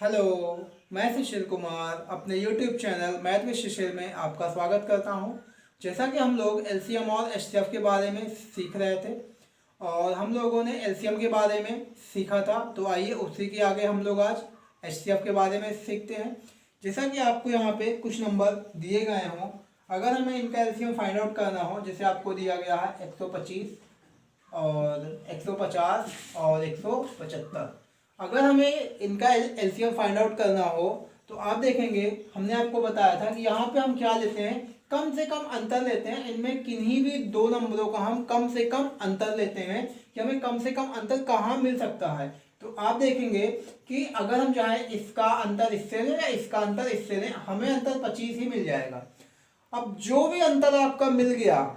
Hello, मैं सुशील कुमार अपने YouTube channel math with सुशील में आपका स्वागत करता हूं। जैसा कि हम लोग एलसीएम और एचसीएफ के बारे में सीख रहे थे और हम लोगों ने एलसीएम के बारे में सीखा था, तो आइए उसी के आगे हम लोग आज एचसीएफ के बारे में सीखते हैं। जैसा कि आपको यहाँ पे कुछ नंबर दिए गए हों, अगर हमें इनका एलसीएम फाइंड आउट करना हो, जैसे आपको दिया गया है 125 और 150 और 175। अगर हमें इनका एलसीएम फाइंड आउट करना हो तो आप देखेंगे, हमने आपको बताया था कि यहाँ पे हम क्या लेते हैं, कम से कम अंतर लेते हैं। इनमें किन्हीं भी दो नंबरों का हम कम से कम अंतर लेते हैं कि हमें कम से कम अंतर कहाँ मिल सकता है। तो आप देखेंगे कि अगर हम चाहें इसका अंतर इससे लें या इसका अंतर इससे लें, हमें अंतर 25 ही मिल जाएगा। अब जो भी अंतर आपका मिल गया,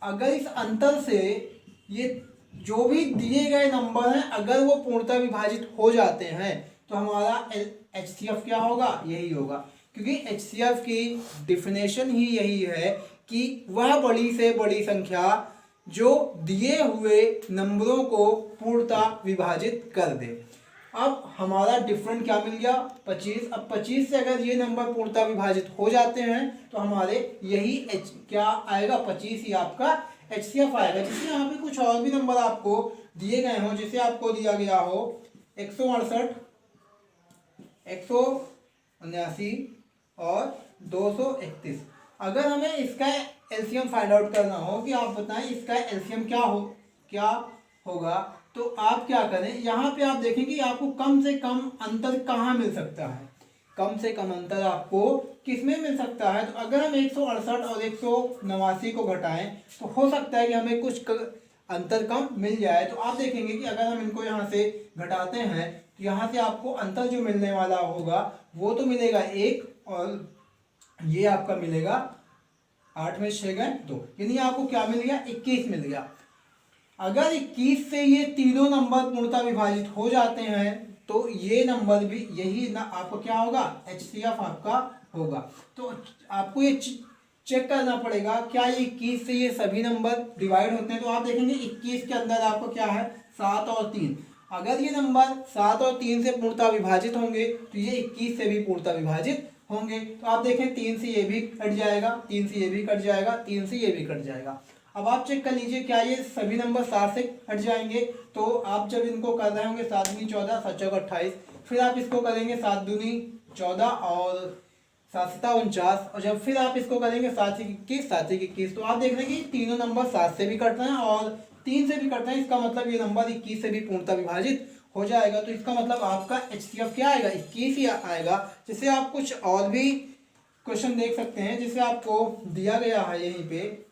अगर इस अंतर से ये जो भी दिए गए नंबर हैं अगर वो पूर्णतः विभाजित हो जाते हैं तो हमारा एचसीएफ क्या होगा, यही होगा। क्योंकि एचसीएफ की डिफिनेशन ही यही है कि वह बड़ी से बड़ी संख्या जो दिए हुए नंबरों को पूर्णतः विभाजित कर दे। अब हमारा डिफरेंट क्या मिल गया, 25। अब 25 से अगर ये नंबर पूर्णतः विभाजित हो जाते हैं तो हमारे यही क्या आएगा, 25 ही आपका एचसीएफ आएगा। जैसे यहाँ पे कुछ और भी नंबर आपको दिए गए हों, जैसे आपको दिया गया हो 168, 179 और 231। अगर हमें इसका एलसीएम फाइंड आउट करना हो कि आप बताएं इसका एलसीएम क्या होगा, तो आप क्या करें, यहाँ पे आप देखें कि आपको कम से कम अंतर कहाँ मिल सकता है। कम से कम अंतर आपको किसमें मिल सकता है। तो अगर हम 168 और 189 को घटाएं तो हो सकता है कि हमें कुछ अंतर कम मिल जाए। तो आप देखेंगे कि अगर हम इनको यहाँ से घटाते हैं तो यहाँ से आपको अंतर जो मिलने वाला होगा वो तो मिलेगा 1 और ये आपका मिलेगा 8 में 6 गए 2, यानी आपको क्या मिल गया, 21 मिल गया। अगर 21 से ये तीनों नंबर पूर्णतः विभाजित हो जाते हैं तो ये नंबर भी यही ना आपको क्या होगा, एचसीएफ आपका होगा। तो आपको ये चेक करना पड़ेगा क्या ये 21 से ये सभी नंबर डिवाइड होते हैं। तो आप देखेंगे 21 के अंदर आपको क्या है, 7 और 3। अगर ये नंबर 7 और 3 से पूर्णतः विभाजित होंगे तो ये 21 से भी पूर्णतः विभाजित होंगे। तो आप देखें 3 से ये भी कट जाएगा, 3 से ये भी कट जाएगा, 3 से ये भी कट जाएगा। अब आप चेक कर लीजिए क्या ये सभी नंबर 7 से हट जाएंगे। तो आप जब इनको कर रहे होंगे 7 दूनी 14, 7 चौक 28, फिर आप इसको करेंगे 7 दूनी 14 और 7 सता 49, और जब फिर आप इसको करेंगे 7 से 21, 7 से 21, तो आप देख रहे हैं कि तीनों नंबर 7 से भी कट रहे हैं और 3 से भी कट रहे हैं। इसका मतलब ये नंबर 21 से भी पूर्णतः विभाजित हो जाएगा। तो इसका मतलब आपका एचसीएफ क्या आएगा, 21 ही आएगा। जैसे आप कुछ और भी क्वेश्चन देख सकते हैं, जैसे आपको दिया गया है यहीं पे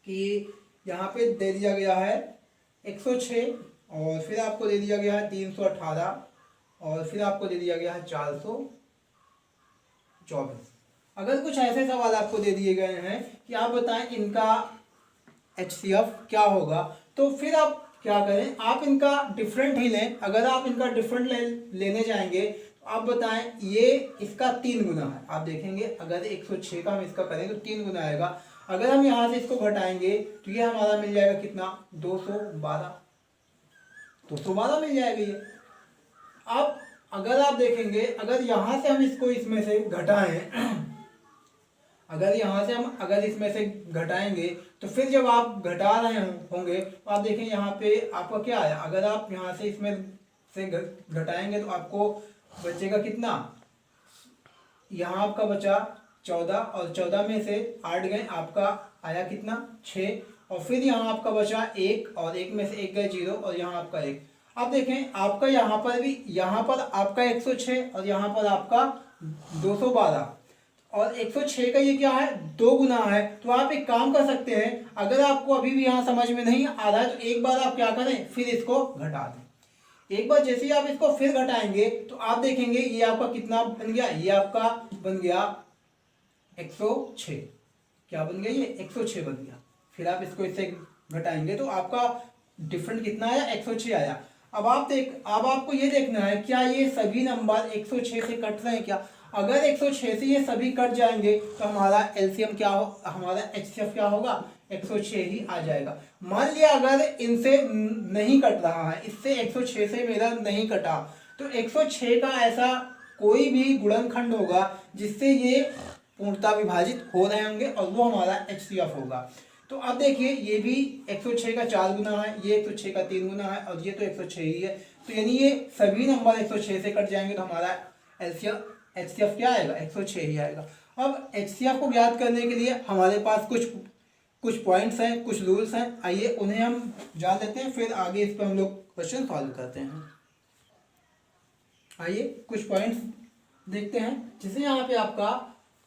कि यहाँ पे दे दिया गया है 106 और फिर आपको दे दिया गया है 318 और फिर आपको दे दिया गया है 424। अगर कुछ ऐसे सवाल आपको दे दिए गए हैं कि आप बताएं इनका एचसीएफ क्या होगा, तो फिर आप क्या करें, आप इनका डिफरेंट ही लें। अगर आप इनका डिफरेंट लेने जाएंगे तो आप बताएं ये इसका 3 गुना है। आप देखेंगे अगर 106 का हम इसका करें तो 3 गुना आएगा। अगर हम यहाँ से इसको घटाएंगे तो ये हमारा मिल जाएगा कितना, 212 मिल जाएगा ये। अब अगर आप देखेंगे, अगर यहाँ से हम इसको इसमें से घटाएं अगर इसमें से घटाएंगे तो फिर जब आप घटा रहे होंगे तो आप देखें यहाँ पे आपका क्या आया। अगर आप यहाँ से इसमें से घटाएंगे तो आपको बचेगा कितना, यहाँ आपका बचा 14 और 14 में से 8 गए, आपका आया कितना 6, और फिर यहाँ आपका बचा 1 और 1 में से 1 गए 0 और यहाँ आपका 1। आप देखें आपका यहाँ पर भी, यहाँ पर आपका 106 और यहाँ पर आपका 212 और 106 का ये क्या है, 2 गुना है। तो आप एक काम कर सकते हैं, अगर आपको अभी भी यहाँ समझ में नहीं आ रहा है तो एक बार आप क्या करें, फिर इसको घटा दें। एक बार जैसे ही आप इसको फिर घटाएंगे तो आप देखेंगे ये आपका कितना बन गया, ये आपका बन गया 106। क्या बन गया, ये 106 बन गया। फिर आप इसको इससे घटाएंगे तो आपका डिफरेंट कितना आया, 106 आया। अब आपको ये देखना है क्या ये सभी नंबर 106 से कट रहे हैं क्या। अगर 106 से ये सभी कट जाएंगे तो हमारा एलसीएम क्या हो, हमारा एचसीएफ क्या होगा, 106 ही आ जाएगा। मान लिया अगर इनसे नहीं कट रहा है, इससे 106 से मेरा नहीं कटा, तो 106 का ऐसा कोई भी गुणनखंड होगा जिससे ये पूर्णता विभाजित हो रहे होंगे और वो हमारा HCF होगा। तो अब देखिए ये भी 106 का 4 गुना है, ये 106 का 3 गुना है और ये तो 106 ही है। तो यानी ये सभी नंबर 106 से कट जाएंगे तो हमारा HCF क्या आएगा, 106 ही आएगा। अब HCF को ज्ञात करने के लिए हमारे पास कुछ पॉइंट्स हैं, कुछ रूल्स हैं, आइए उन्हें हम जान लेते हैं, फिर आगे इस पर हम लोग क्वेश्चन सॉल्व करते हैं। आइए कुछ पॉइंट्स देखते हैं। जैसे यहाँ पे आपका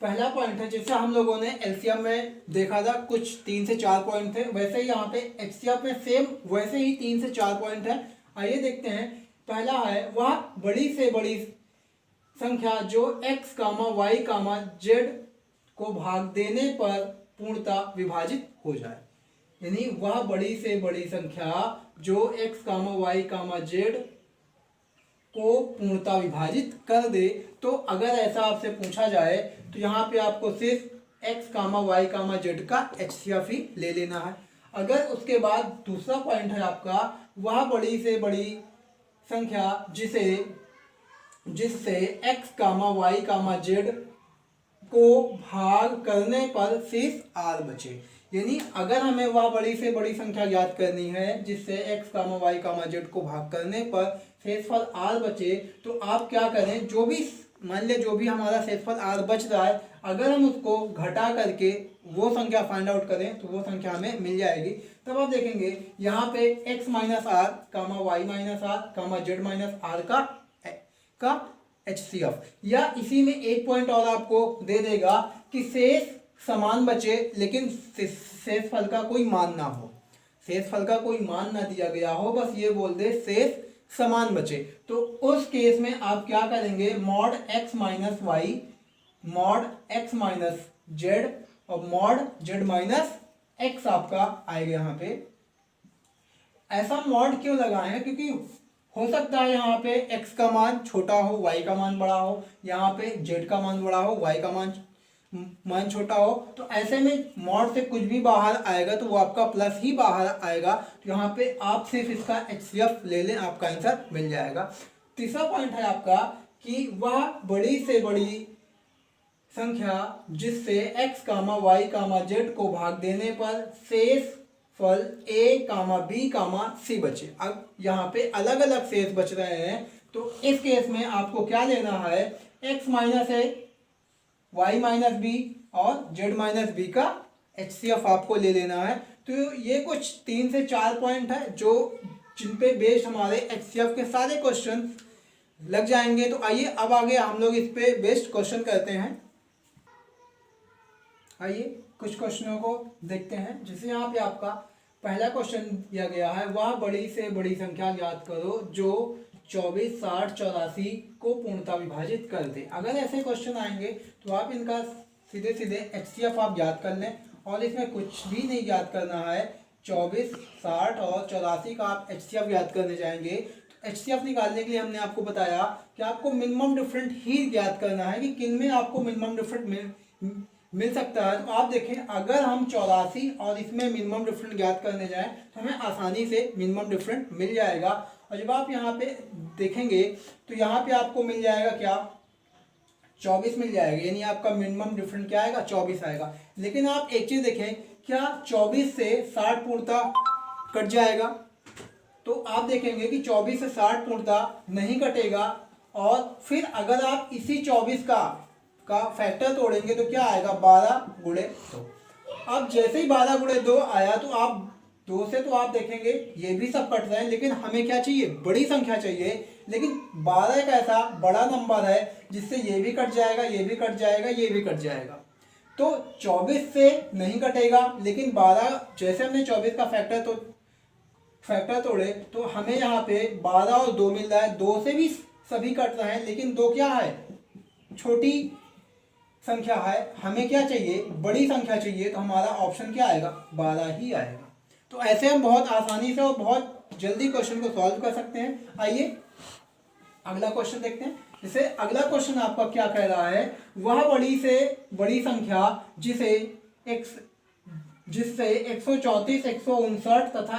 पहला पॉइंट है, जैसे हम लोगों ने एलसीएम में देखा था कुछ 3 से 4 पॉइंट थे, वैसे ही यहाँ पे एचसीएफ में सेम वैसे ही 3 से 4 पॉइंट है। आइए देखते हैं। पहला है वह बड़ी से बड़ी संख्या जो x, y, z को भाग देने पर पूर्णता विभाजित हो जाए। यानी वह बड़ी से बड़ी संख्या जो x, y, z को पूर्णता विभाजित कर दे। तो अगर ऐसा आपसे पूछा जाए तो यहाँ पे आपको सिर्फ x, y, z का HCF ही ले लेना है। अगर उसके बाद दूसरा पॉइंट है आपका वह बड़ी से बड़ी संख्या जिससे x, y, z को भाग करने पर शेष r बचे। यानी अगर हमें वह बड़ी से बड़ी संख्या ज्ञात करनी है जिससे x, y, z को भाग करने पर शेषफल r बचे, तो आप क्या करें, जो भी मान ले जो भी हमारा शेषफल r बच रहा है, अगर हम उसको घटा करके वो संख्या फाइंड आउट करें तो वो संख्या हमें मिल जाएगी। तब आप देखेंगे यहाँ पे x minus R, y minus R, z minus R का HCF, या इसी में एक पॉइंट और आपको दे देगा कि शेष समान बचे लेकिन शेषफल का कोई मान ना हो, शेषफल का कोई मान ना दिया गया हो, बस ये बोल दे शेष समान बचे। तो उस केस में आप क्या करेंगे, mod x minus Y, mod x minus Z और मॉड z माइनस x आपका आएगा। यहाँ पे ऐसा मॉड क्यों लगाए हैं, क्योंकि हो सकता है यहाँ पे x का मान छोटा हो, y का मान बड़ा हो, यहाँ पे z का मान बड़ा हो, y का मान छोटा हो। तो ऐसे में मॉड से कुछ भी बाहर आएगा तो वो आपका प्लस ही बाहर आएगा। तो यहाँ पे आप सिर्फ इसका HCF ले लें, आपका आंसर मिल जाएगा। तीसरा पॉइंट है आपका कि वह बड़ी से बड़ी संख्या जिससे x, y, z को भाग देने पर शेष फल a, b, c बचे। अब यहाँ पे अलग अलग शेष बच रहे हैं, तो इस केस में आपको क्या लेना है, x minus a, y minus B और z माइनस बी का HCF आपको ले लेना है। तो ये कुछ 3 से 4 पॉइंट है जो जिन पे बेस्ड हमारे HCF के सारे क्वेश्चन लग जाएंगे। तो आइए अब आगे हम लोग इस पे बेस्ड क्वेश्चन करते हैं। आइए कुछ क्वेश्चनों को देखते हैं। जैसे यहाँ पे आपका पहला क्वेश्चन दिया गया है, वह बड़ी से बड़ी संख्या ज्ञात करो जो 24, 60, 84 को पूर्णता विभाजित कर दे। अगर ऐसे क्वेश्चन आएंगे तो आप इनका सीधे सीधे HCF आप ज्ञात कर लें और इसमें कुछ भी नहीं ज्ञात करना है। 24, 60 और 84 का आप HCF ज्ञात करने जाएंगे। तो HCF निकालने के लिए हमने आपको बताया कि आपको मिनिमम डिफरेंट ही ज्ञात करना है कि किन में आपको मिनिमम डिफरेंट मिल सकता है। तो आप देखें, अगर हम 84 और इसमें मिनिमम डिफरेंट ज्ञात करने जाएं तो हमें आसानी से मिनिमम डिफरेंट मिल जाएगा। और जब आप यहाँ पे देखेंगे तो यहाँ पे आपको मिल जाएगा क्या, 24 मिल जाएगा। यानी आपका मिनिमम डिफरेंट क्या आएगा, 24 आएगा। लेकिन आप एक चीज़ देखें, क्या 24 से 60 पूर्णता कट जाएगा? तो आप देखेंगे कि 24 से 60 पूर्णता नहीं कटेगा। और फिर अगर आप इसी 24 का फैक्टर तोड़ेंगे तो क्या आएगा, 12 गुणे 2। अब जैसे ही 12 गुणे 2 आया तो आप 2 से तो आप देखेंगे ये भी सब कट रहे हैं, लेकिन हमें क्या चाहिए, बड़ी संख्या चाहिए। लेकिन 12 एक ऐसा बड़ा नंबर है जिससे ये भी कट जाएगा, ये भी कट जाएगा, ये भी कट जाएगा। तो 24 से नहीं कटेगा, लेकिन 12 जैसे हमने 24 का फैक्टर तोड़े तो हमें यहाँ पे 12 और 2 मिल रहा है। 2 से भी सभी कट रहे हैं, लेकिन 2 क्या है, छोटी संख्या है। हमें क्या चाहिए, बड़ी संख्या चाहिए। तो हमारा ऑप्शन क्या आएगा, 12 ही आएगा। तो ऐसे हम बहुत आसानी से और बहुत जल्दी क्वेश्चन को सॉल्व कर सकते हैं। आइए अगला क्वेश्चन देखते हैं। जैसे अगला क्वेश्चन आपका क्या कह रहा है, वह बड़ी से बड़ी संख्या जिससे 134, 159 तथा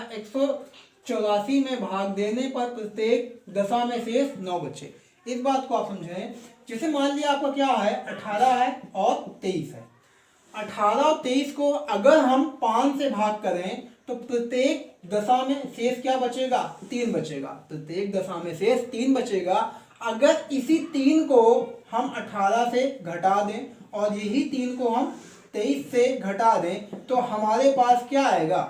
84 में भाग देने पर प्रत्येक दशा में शेष 9 बचे। इस बात को आप समझें, जैसे मान लिया आपका क्या है 18 है और 23 है। 18 और 23 को अगर हम 5 से भाग करें तो प्रत्येक दशा में शेष क्या बचेगा, 3 बचेगा। प्रत्येक दशा में शेष 3 बचेगा। अगर इसी 3 को हम 18 से घटा दें और यही 3 को हम 23 से घटा दें तो हमारे पास क्या आएगा,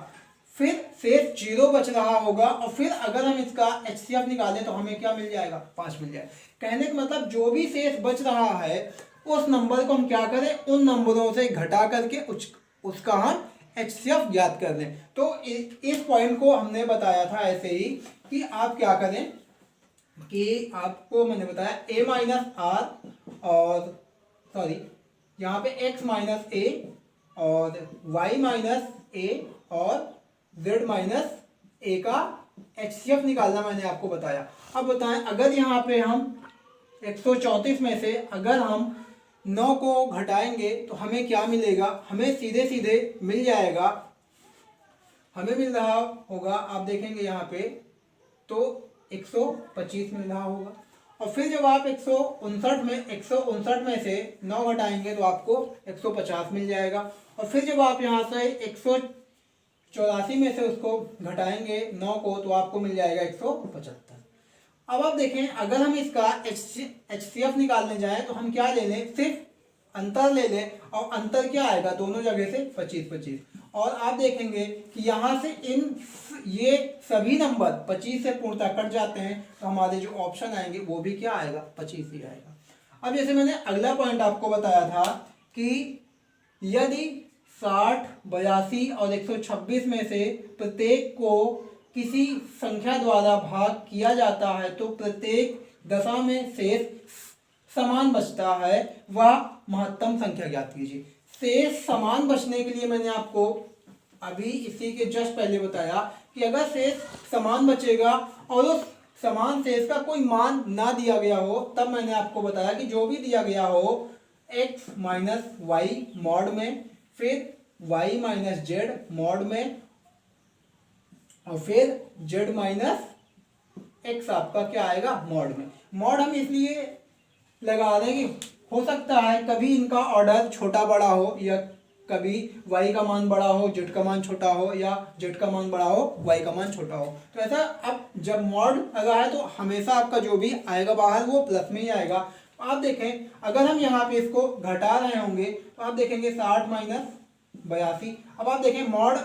फिर शेष 0 बच रहा होगा। और फिर अगर हम इसका HCF निकालें तो हमें क्या मिल जाएगा, 5 मिल जाएगा। कहने का मतलब जो भी शेष बच रहा है उस नंबर को हम क्या करें, उन नंबरों से घटा करके उसका हम HCF ज्ञात कर दें। तो इस पॉइंट को हमने बताया था ऐसे ही कि आप क्या करें कि आपको मैंने बताया a माइनस आर और सॉरी यहाँ पे x माइनस ए और y माइनस ए और z माइनस ए का HCF निकालना मैंने आपको बताया। अब बताएं अगर यहाँ पे हम 134 में से अगर हम 9 को घटाएंगे तो हमें क्या मिलेगा, हमें सीधे सीधे मिल जाएगा, हमें मिल रहा होगा आप देखेंगे यहाँ पे तो 125 मिल रहा होगा। और फिर जब आप 159 में से 9 घटाएंगे तो आपको 150 मिल जाएगा। और फिर जब आप यहाँ से 184 में से उसको घटाएंगे 9 को तो आपको मिल जाएगा 175। अब आप देखें अगर हम इसका HCF निकालने जाएं तो हम क्या ले लें, सिर्फ अंतर ले लें और अंतर क्या आएगा दोनों जगह से 25-25। और आप देखेंगे कि यहाँ से ये सभी नंबर 25 से पूर्णतः कट जाते हैं तो हमारे जो ऑप्शन आएंगे वो भी क्या आएगा, 25 ही आएगा। अब जैसे मैंने अगला पॉइंट आपको बताया था कि यदि 60, 82 और 126 में से प्रत्येक को किसी संख्या द्वारा भाग किया जाता है तो प्रत्येक दशा में शेष समान बचता है, वह महत्तम संख्या ज्ञात कीजिए। शेष समान बचने के लिए मैंने आपको अभी इसी के जस्ट पहले बताया कि अगर शेष समान बचेगा और उस समान शेष का कोई मान ना दिया गया हो तब मैंने आपको बताया कि जो भी दिया गया हो x माइनस वाई मॉड में, फिर y माइनस जेड मॉड में और फिर z माइनस एक्स आपका क्या आएगा मॉड में। मॉड हम इसलिए लगा देंगे, हो सकता है कभी इनका ऑर्डर छोटा बड़ा हो या कभी y का मान बड़ा हो z का मान छोटा हो या z का मान बड़ा हो y का मान छोटा हो। तो ऐसा अब जब मॉड लगा है तो हमेशा आपका जो भी आएगा बाहर वो प्लस में ही आएगा। आप देखें अगर हम यहाँ पे इसको घटा रहे होंगे तो आप देखेंगे 60 माइनस 82। अब आप देखें मॉड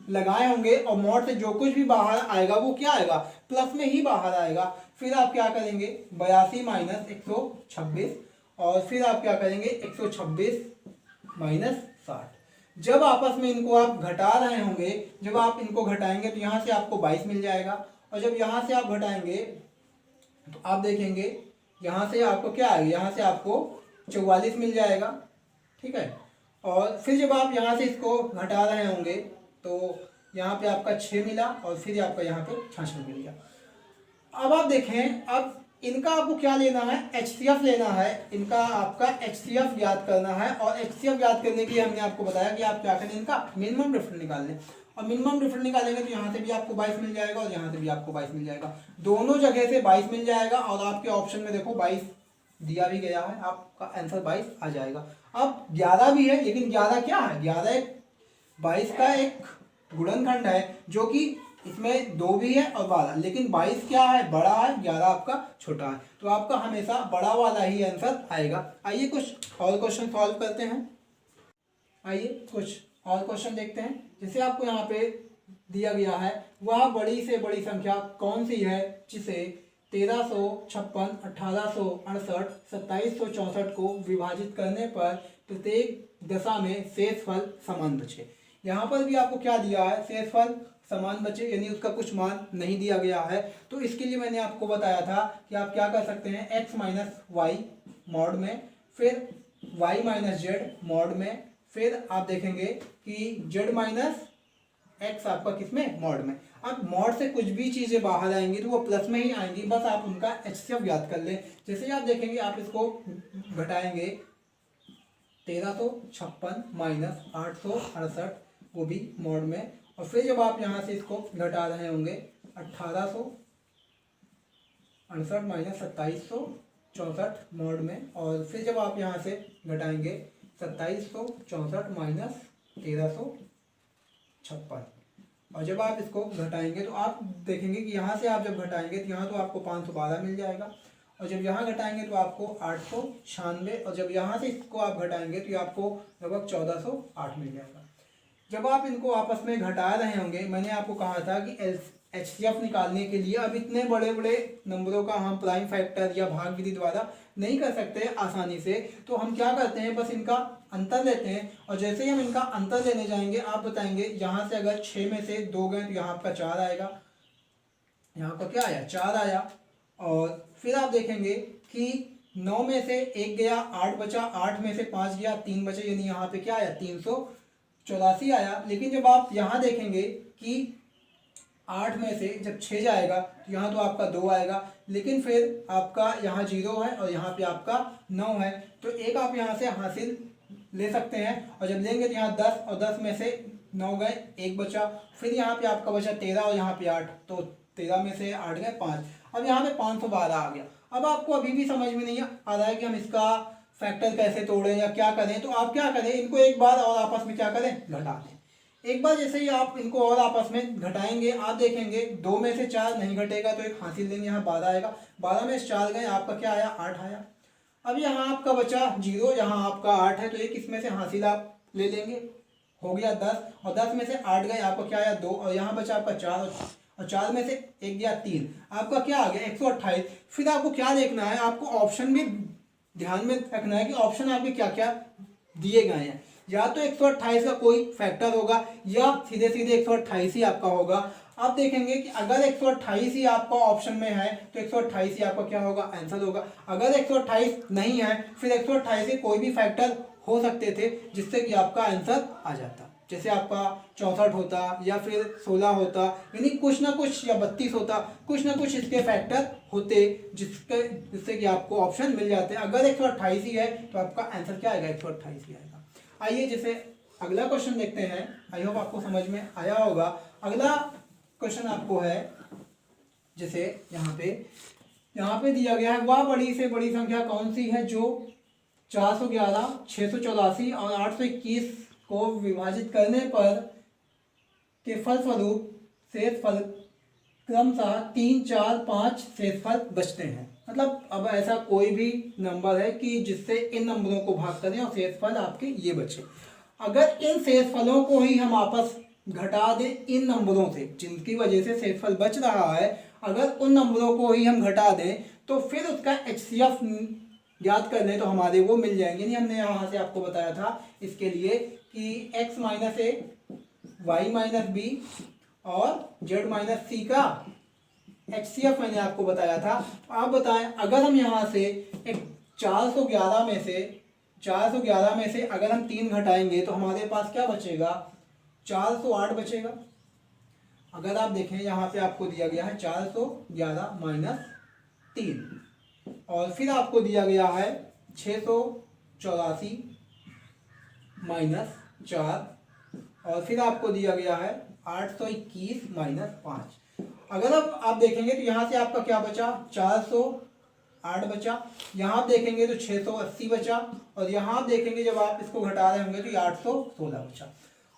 लगाए होंगे और मॉड से जो कुछ भी बाहर आएगा वो क्या आएगा, प्लस में ही बाहर आएगा। फिर आप क्या करेंगे 82 माइनस 126 और फिर आप क्या करेंगे 126 माइनस 60। जब आपस में इनको आप घटा रहे होंगे, जब आप इनको घटाएंगे तो यहाँ से आपको 22 मिल जाएगा और जब यहाँ से आप घटाएंगे तो आप देखेंगे यहाँ से आपको क्या आएगा, यहाँ से आपको 44 मिल जाएगा, ठीक है। और फिर जब आप यहाँ से इसको घटा रहे होंगे तो यहाँ पे आपका 6 मिला और फिर आपका यहाँ पे 66 मिल गया। अब आप देखें अब इनका आपको क्या लेना है, HCF लेना है, इनका आपका HCF ज्ञात करना है। और HCF ज्ञात करने के लिए हमने आपको बताया कि आप क्या करें, इनका मिनिमम डिफरेंस निकाल लें। और मिनिमम डिफरेंस निकालेंगे तो यहाँ से भी आपको 22 मिल जाएगा और यहाँ से भी आपको 22 मिल जाएगा, दोनों जगह से 22 मिल जाएगा। और आपके ऑप्शन में देखो 22 दिया भी गया है, आपका आंसर 22 आ जाएगा। अब 11 भी है लेकिन 11 क्या है, 11 एक 22 का एक गुणनखंड है जो कि इसमें 2 भी है और 12, लेकिन 22 क्या है बड़ा है, 11 आपका छोटा है। तो आपका हमेशा बड़ा वाला ही आंसर आएगा। आइए कुछ और क्वेश्चन सॉल्व करते हैं। आइए कुछ और क्वेश्चन देखते हैं। जैसे आपको यहाँ पे दिया गया है वह बड़ी से बड़ी संख्या कौन सी है जिसे 1356, 1868, 2764 को विभाजित करने पर प्रत्येक दशा में शेषफल समान बचे। यहाँ पर भी आपको क्या दिया है, शेषफल समान बचे, यानी उसका कुछ मान नहीं दिया गया है। तो इसके लिए मैंने आपको बताया था कि आप क्या कर सकते हैं, x माइनस वाई मॉड में, फिर y माइनस जेड मॉड में, फिर आप देखेंगे कि z माइनस एक्स आपका किसमें मॉड में। अब मॉड से कुछ भी चीज़ें बाहर आएंगी तो वो प्लस में ही आएंगी, बस आप उनका HCF ज्ञात कर लें। जैसे आप देखेंगे आप इसको घटाएंगे 1356 माइनस 868 वो भी मॉड में और फिर जब आप यहाँ से इसको घटा रहे होंगे 1868 माइनस 2764 मोड में, और फिर जब आप यहाँ से घटाएंगे 2764 माइनस 1356, और जब आप इसको घटाएंगे तो आप देखेंगे कि यहाँ से आप जब घटाएंगे तो यहाँ तो आपको 512 मिल जाएगा, और जब यहाँ घटाएंगे तो आपको 896, और जब यहाँ से इसको आप घटाएंगे तो ये आपको लगभग 1408 मिल जाएगा। जब आप इनको आपस में घटा रहे होंगे, मैंने आपको कहा था कि HCF निकालने के लिए अब इतने बड़े बड़े नंबरों का हम प्राइम फैक्टर या भाग विधि द्वारा नहीं कर सकते आसानी से, तो हम क्या करते हैं, बस इनका अंतर लेते हैं, और जैसे ही हम इनका अंतर लेने जाएंगे आप बताएंगे यहाँ से अगर 6 में से 2 गए तो यहाँ आपका 4 आएगा, यहाँ पर क्या आया 4 आया, और फिर आप देखेंगे कि 9 में से 1 गया 8 बचा, 8 में से 5 गया 3 बचे, यानी यहाँ पे क्या आया 384 आया। लेकिन जब आप यहाँ देखेंगे कि 8 में से जब 6 जाएगा तो यहाँ तो आपका 2 आएगा, लेकिन फिर आपका यहाँ 0 है और यहाँ पे आपका 9 है, तो एक आप यहाँ से हासिल ले सकते हैं, और जब लेंगे तो यहाँ 10, और 10 में से 9 गए 1 बचा, फिर यहाँ पे आपका बचा 13 और यहाँ पे 8, तो 13 में से 8 गए 5, अब यहाँ पे 512 आ गया। अब आपको अभी भी समझ में नहीं आ रहा है कि हम इसका फैक्टर कैसे तोड़ें या क्या करें, तो आप क्या करें, इनको एक बार और आपस में क्या करें, घटा दें। एक बार जैसे ही आप इनको और आपस में घटाएंगे आप देखेंगे 2 में से 4 नहीं घटेगा तो एक हासिल लेंगे, यहाँ 12 आएगा, 12 में से 4 गए आपका क्या आया 8 आया। अब यहाँ आपका बचा 0, यहाँ आपका 8 है, तो एक इसमें से हासिल आप ले लेंगे, हो गया 10, और 10 में से 8 गए आपका क्या आया 2, और यहाँ बचा आपका 4, और 4 में से 1 गया 3, आपका क्या आ गया 128। फिर आपको क्या देखना है, आपको ऑप्शन भी ध्यान में रखना है कि ऑप्शन आपके क्या क्या दिए गए हैं, या तो 128 का कोई फैक्टर होगा या सीधे सीधे 128 ही आपका होगा। आप देखेंगे कि अगर 128 ही आपका ऑप्शन में है तो 128 ही आपका क्या होगा, आंसर होगा। अगर 128 नहीं है फिर 128 के कोई भी फैक्टर हो सकते थे जिससे कि आपका आंसर आ जाता, जैसे आपका 64 होता या फिर 16 होता, यानी कुछ ना कुछ, या 32 होता, कुछ ना कुछ इसके फैक्टर होते जिससे कि आपको ऑप्शन मिल जाते। अगर 128 ही है तो आपका आंसर क्या आएगा, 128 ही आएगा। आइए जैसे अगला क्वेश्चन देखते हैं, आई होप आपको समझ में आया होगा। अगला क्वेश्चन आपको है, जैसे यहाँ पे दिया गया है, वह बड़ी से बड़ी संख्या कौन सी है जो 411, 684 और 821 को विभाजित करने पर के फलस्वरूप शेषफल क्रमशः 3, 4, 5 शेषफल बचते हैं। मतलब अब ऐसा कोई भी नंबर है कि जिससे इन नंबरों को भाग करें और शेषफल आपके ये बचे। अगर इन शेषफलों को ही हम आपस घटा दें इन नंबरों से जिनकी वजह से शेषफल बच रहा है, अगर उन नंबरों को ही हम घटा दें तो फिर उसका HCF याद कर लें तो हमारे वो मिल जाएंगे। नहीं, हमने यहाँ से आपको बताया था इसके लिए कि x माइनस ए, वाई माइनस बी और z माइनस सी का HCF मैंने आपको बताया था। आप बताएं, अगर हम यहाँ से एक 411 में से अगर हम 3 घटाएंगे तो हमारे पास क्या बचेगा, 408 बचेगा। अगर आप देखें यहाँ पे आपको दिया गया है 411 माइनस 3, और फिर आपको दिया गया है 684 माइनस 4, और फिर आपको दिया गया है 821 माइनस 5। अगर आप देखेंगे तो यहाँ से आपका क्या बचा, 408 बचा, यहाँ आप देखेंगे तो 680 बचा, और यहाँ आप देखेंगे जब आप इसको घटा रहे होंगे तो ये 816 बचा।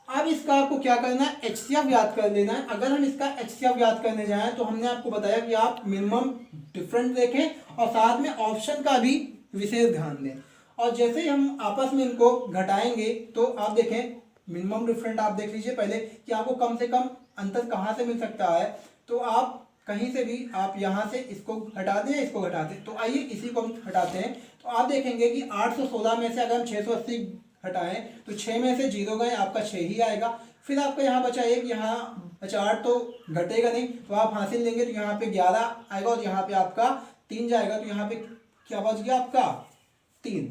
अब इसका आपको क्या करना है, HCF याद कर लेना है। अगर हम इसका HCF याद करने जाएं तो हमने आपको बताया कि आप मिनिमम डिफरेंस देखें और साथ में ऑप्शन का भी विशेष ध्यान दें। और जैसे ही हम आपस में इनको घटाएंगे तो आप देखें मिनिमम डिफरेंस आप देख लीजिए पहले कि आपको कम से कम अंतर कहाँ से मिल सकता है। तो आप कहीं से भी आप यहाँ से इसको हटा दें या इसको घटा दें। तो आइए इसी को हम हटाते हैं। तो आप देखेंगे कि 816 में से अगर हम 680 हटाएं तो 6 में से 0 गए आपका 6 ही आएगा। फिर आपका यहाँ बचा 1, यहाँ बचा 8 तो घटेगा नहीं, तो आप हासिल लेंगे तो यहाँ पे 11 आएगा और यहाँ पे आपका 3 जाएगा, तो यहाँ पे क्या बच गया आपका 3।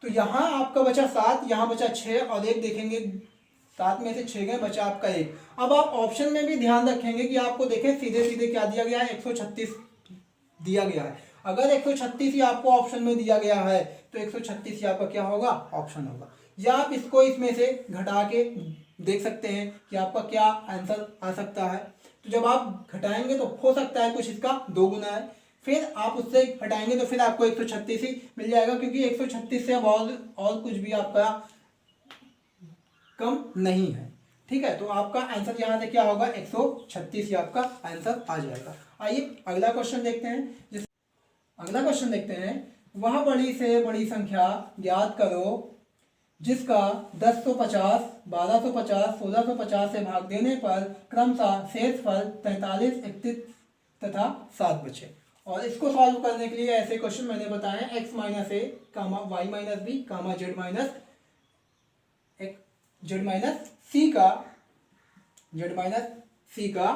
तो यहाँ आपका बचा 7, यहाँ बचा 6 और 1 देखेंगे 7 में से 6 गए, बचा आपका 1। अब आप ऑप्शन में भी ध्यान रखेंगे कि आपको देखें सीधे सीधे क्या दिया गया है, 136 दिया गया है। अगर 136 ही आपको ऑप्शन में दिया गया है तो 136 ही आपका क्या होगा, ऑप्शन होगा। या आप इसको इसमें से घटा के देख सकते हैं कि आपका क्या आंसर आ सकता है। तो जब आप घटाएंगे तो हो सकता है कुछ इसका 2 गुना है, फिर आप उससे हटाएंगे तो फिर आपको 136 ही मिल जाएगा, क्योंकि 136 से अब और कुछ भी आपका कम नहीं है। ठीक है, तो आपका आंसर यहाँ से क्या होगा, 136 ही आपका आंसर आ जाएगा। आइए अगला क्वेश्चन देखते हैं। अगला क्वेश्चन देखते हैं, वह बड़ी से बड़ी संख्या ज्ञात करो जिसका 1050, 1250, 1650 से भाग देने पर क्रमशः शेषफल 43, 31 तथा 7 बचे। और इसको सॉल्व करने के लिए ऐसे क्वेश्चन मैंने बताए हैं, x minus A comma Y minus B comma Z minus C का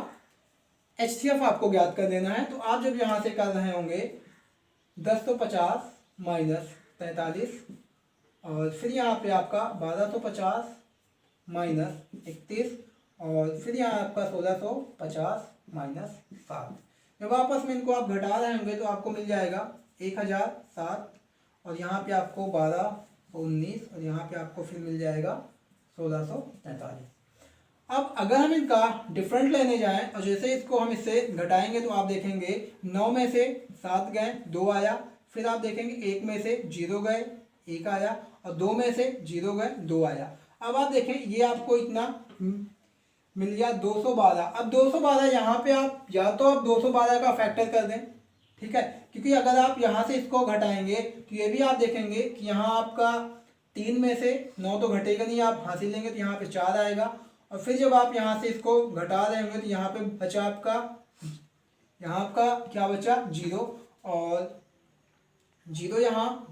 HCF आपको ज्ञात कर देना है। तो आप जब यहाँ से कर रहे होंगे 1050 माइनस 43 और फिर यहाँ पे आपका 1250 माइनस 31 और फिर यहाँ आपका 1650 माइनस 7। जब आपस में इनको आप घटा रहे होंगे तो आपको मिल जाएगा 1007 और यहाँ पे आपको 1219 और यहाँ पे आपको फिर मिल जाएगा 1643। अब अगर हम इनका डिफरेंट लेने जाएं और जैसे इसको हम इससे घटाएंगे तो आप देखेंगे 9 में से 7 गए 2 आया, फिर आप देखेंगे 1 में से 0 गए 1 आया और 2 में से 0 गए 2 आया। अब आप देखें ये आपको इतना मिल गया 212। अब 212 यहाँ पे आप या तो आप 212 का फैक्टर कर दें, ठीक है, क्योंकि अगर आप यहाँ से इसको घटाएंगे तो ये भी आप देखेंगे कि यहाँ आपका 3 में से 9 तो घटेगा नहीं, आप हासिल लेंगे तो यहाँ पे 4 आएगा और फिर जब आप यहाँ से इसको घटा रहे होंगे तो यहाँ पे बचा आपका, यहाँ आपका क्या बचा 0 और 0 यहाँ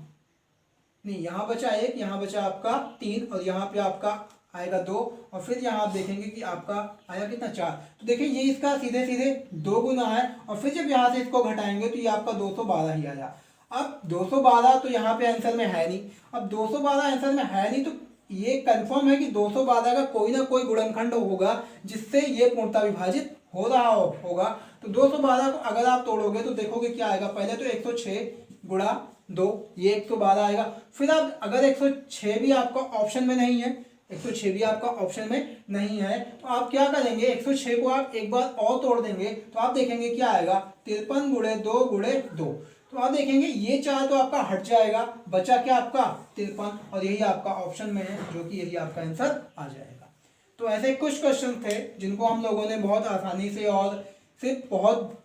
नहीं, यहाँ बचा 1, यहाँ बचा आपका 3 और यहाँ पे आपका आएगा 2 और फिर यहाँ आप देखेंगे कि आपका आया कितना 4। तो देखिए ये इसका सीधे सीधे 2 गुना है और फिर जब यहाँ से इसको घटाएंगे तो ये आपका 212 ही आया। अब 212 तो यहाँ पे आंसर में है नहीं, अब 212 आंसर में है नहीं तो ये कंफर्म है कि 212 का कोई ना कोई गुणनखंड होगा जिससे ये पूर्णतः विभाजित हो रहा होगा। तो 212 को अगर आप तोड़ोगे तो देखोगे क्या आएगा, पहले तो 106 गुणा 2 ये 112 आएगा। फिर आप अगर 106 भी आपका ऑप्शन में नहीं है, 106 भी आपका ऑप्शन में नहीं है तो आप क्या करेंगे, 106 को आप एक बार और तोड़ देंगे तो आप देखेंगे क्या आएगा 53 गुणे 2 गुणे 2। तो आप देखेंगे ये 4 तो आपका हट जाएगा, बचा क्या आपका 53 और यही आपका ऑप्शन में है जो कि यही आपका आंसर आ जाएगा। तो ऐसे कुछ क्वेश्चन थे जिनको हम लोगों ने बहुत आसानी से और सिर्फ बहुत